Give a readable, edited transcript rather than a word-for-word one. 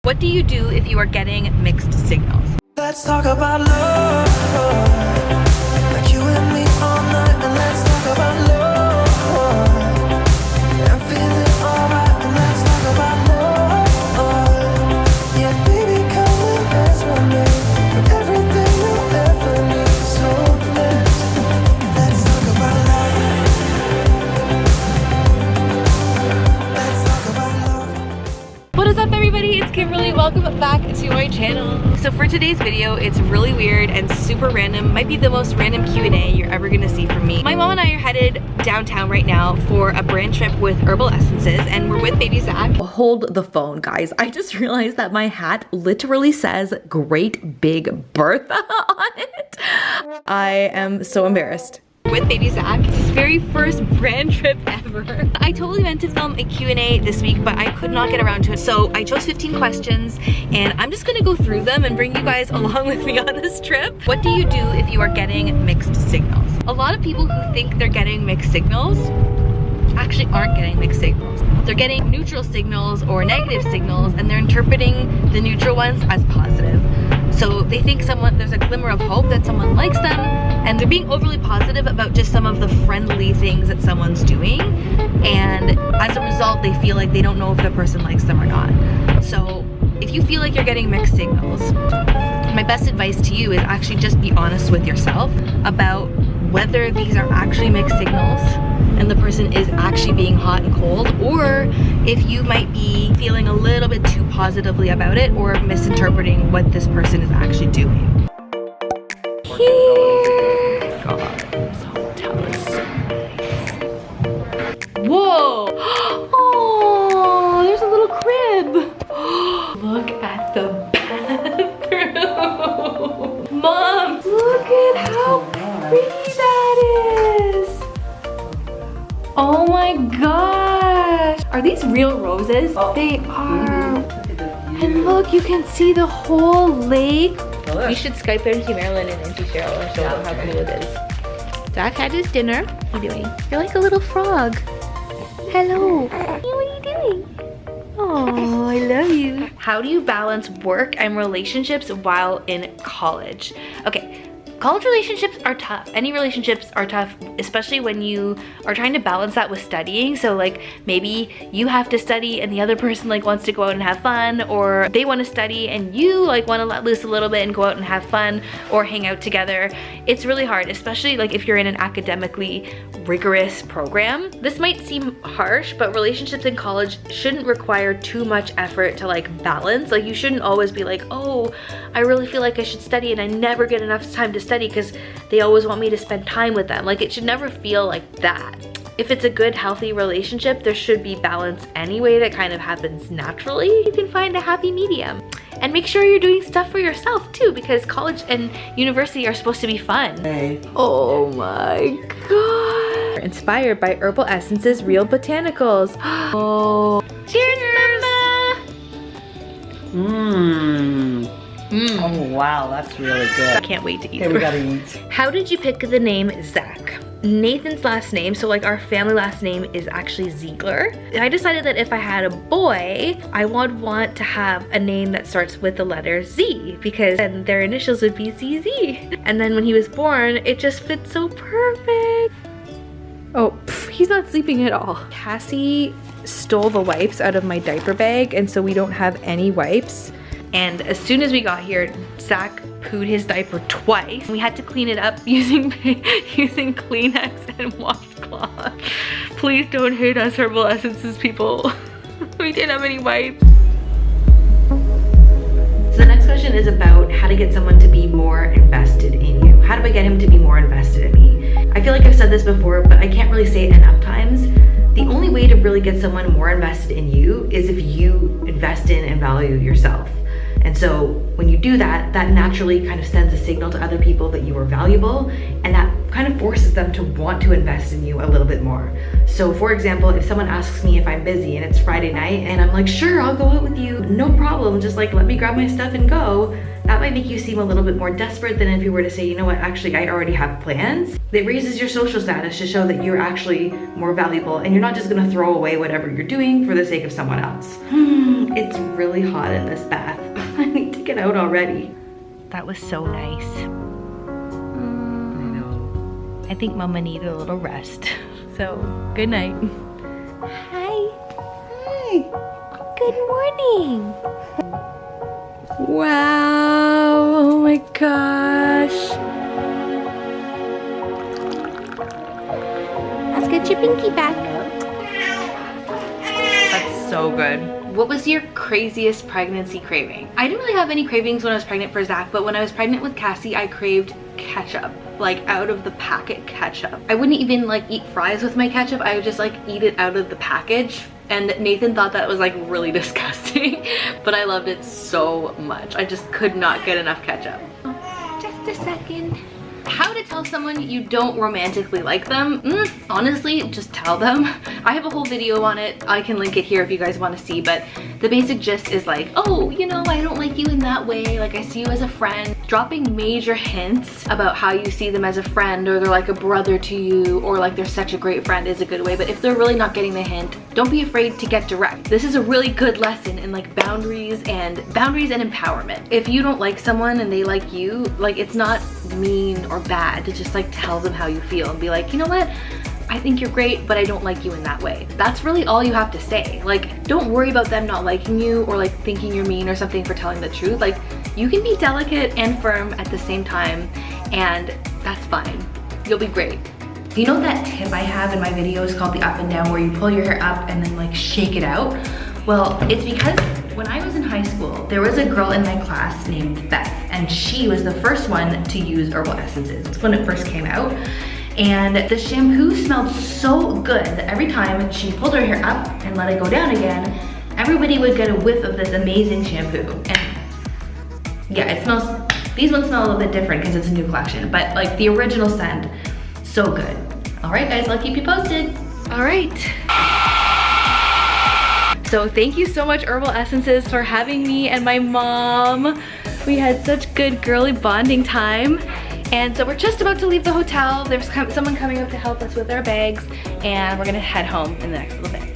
What do you do if you are getting mixed signals? Let's talk about love, like you and me all night, and let's talk about love, I'm feeling alright, and let's talk about love, yeah baby come and dance with me, with everything you'll ever need, so let's talk about love, let's talk about love. What is up everybody, it's Kimberly, welcome back to my channel. So for today's video, it's really weird and super random, might be the most random Q&A you're ever gonna see from me. My mom and I are headed downtown right now for a brand trip with Herbal Essences and we're with baby Zach. Hold the phone guys, I just realized that my hat literally says Great Big Bertha on it. I am so embarrassed. With baby Zach. It's his very first brand trip ever. I totally meant to film a Q&A this week, but I could not get around to it. So I chose 15 questions and I'm just gonna go through them and bring you guys along with me on this trip. What do you do if you are getting mixed signals? A lot of people who think they're getting mixed signals actually aren't getting mixed signals. They're getting neutral signals or negative signals and they're interpreting the neutral ones as positive. So they think there's a glimmer of hope that someone likes them and they're being overly positive about just some of the friendly things that someone's doing, and as a result they feel like they don't know if the person likes them or not. So if you feel like you're getting mixed signals, my best advice to you is actually just be honest with yourself about whether these are actually mixed signals and the person is actually being hot and cold, or if you might be feeling a little bit too positively about it or misinterpreting what this person is actually doing. Whoa! Oh, there's a little crib. Look at the bathroom. Mom, look at how pretty that is. Oh my gosh. Are these real roses? They are. And look, you can see the whole lake. We should Skype Auntie Marilyn and Auntie Cheryl and show them how cool it is. Zach had his dinner. What are you doing? You're like a little frog. Hello. What are you doing? Oh, I love you. How do you balance work and relationships while in college? Okay. College relationships are tough. Any relationships are tough, especially when you are trying to balance that with studying. So like maybe you have to study and the other person like wants to go out and have fun, or they want to study and you like want to let loose a little bit and go out and have fun or hang out together. It's really hard, especially like if you're in an academically rigorous program. This might seem harsh, but relationships in college shouldn't require too much effort to like balance. Like you shouldn't always be like, oh, I really feel like I should study and I never get enough time to study because they always want me to spend time with them. Like it should never feel like that. If it's a good, healthy relationship, there should be balance anyway that kind of happens naturally. You can find a happy medium. And make sure you're doing stuff for yourself too, because college and university are supposed to be fun. Hey. Oh my god. Inspired by Herbal Essences Real Botanicals. Oh. Cheers, Mama! Oh wow, that's really good. I can't wait to eat. Okay, we gotta eat. How did you pick the name Zach? Nathan's last name, so like our family last name is actually Ziegler. I decided that if I had a boy, I would want to have a name that starts with the letter Z, because then their initials would be ZZ. And then when he was born, it just fit so perfect. Oh, he's not sleeping at all. Cassie stole the wipes out of my diaper bag, and so we don't have any wipes. And as soon as we got here, Zach pooed his diaper twice. We had to clean it up using Kleenex and washcloth. Please don't hate us, Herbal Essences people. We didn't have any wipes. So the next question is about how to get someone to be more invested in you. How do I get him to be more invested in me? I feel like I've said this before, but I can't really say it enough times. The only way to really get someone more invested in you is if you invest in and value yourself. And so when you do that, that naturally kind of sends a signal to other people that you are valuable, and that kind of forces them to want to invest in you a little bit more. So for example, if someone asks me if I'm busy and it's Friday night and I'm like, sure, I'll go out with you, no problem, just like let me grab my stuff and go, that might make you seem a little bit more desperate than if you were to say, you know what, actually I already have plans. It raises your social status to show that you're actually more valuable and you're not just gonna throw away whatever you're doing for the sake of someone else. And it's really hot in this bath. I need to get out already. That was so nice. I think Mama needed a little rest. So, good night. Hi. Hi. Good morning. Wow, oh my gosh. Let's get your pinky back. That's so good. What was your craziest pregnancy craving? I didn't really have any cravings when I was pregnant for Zach, but when I was pregnant with Cassie, I craved ketchup, like out of the packet ketchup. I wouldn't even like eat fries with my ketchup. I would just like eat it out of the package. And Nathan thought that was like really disgusting, but I loved it so much. I just could not get enough ketchup. Just a second. How to tell someone you don't romantically like them? Honestly, just tell them. I have a whole video on it. I can link it here if you guys want to see, but the basic gist is like, oh, you know, I don't like you in that way. Like, I see you as a friend. Dropping major hints about how you see them as a friend, or they're like a brother to you, or like they're such a great friend is a good way. But if they're really not getting the hint, don't be afraid to get direct. This is a really good lesson in like boundaries and empowerment. If you don't like someone and they like you, like it's not mean or bad to just like tell them how you feel and be like, you know what? I think you're great, but I don't like you in that way. That's really all you have to say. Like, don't worry about them not liking you or like thinking you're mean or something for telling the truth. Like, you can be delicate and firm at the same time, and that's fine. You'll be great. You know that tip I have in my videos called the up and down, where you pull your hair up and then like shake it out? Well, it's because when I was in high school, there was a girl in my class named Beth, and she was the first one to use Herbal Essences. It's when it first came out. And the shampoo smelled so good that every time she pulled her hair up and let it go down again, everybody would get a whiff of this amazing shampoo. And yeah, it smells, these ones smell a little bit different because it's a new collection, but like the original scent, so good. All right guys, I'll keep you posted. All right. So thank you so much, Herbal Essences, for having me and my mom. We had such good girly bonding time. And so we're just about to leave the hotel. There's someone coming up to help us with our bags, and we're gonna head home in the next little bit.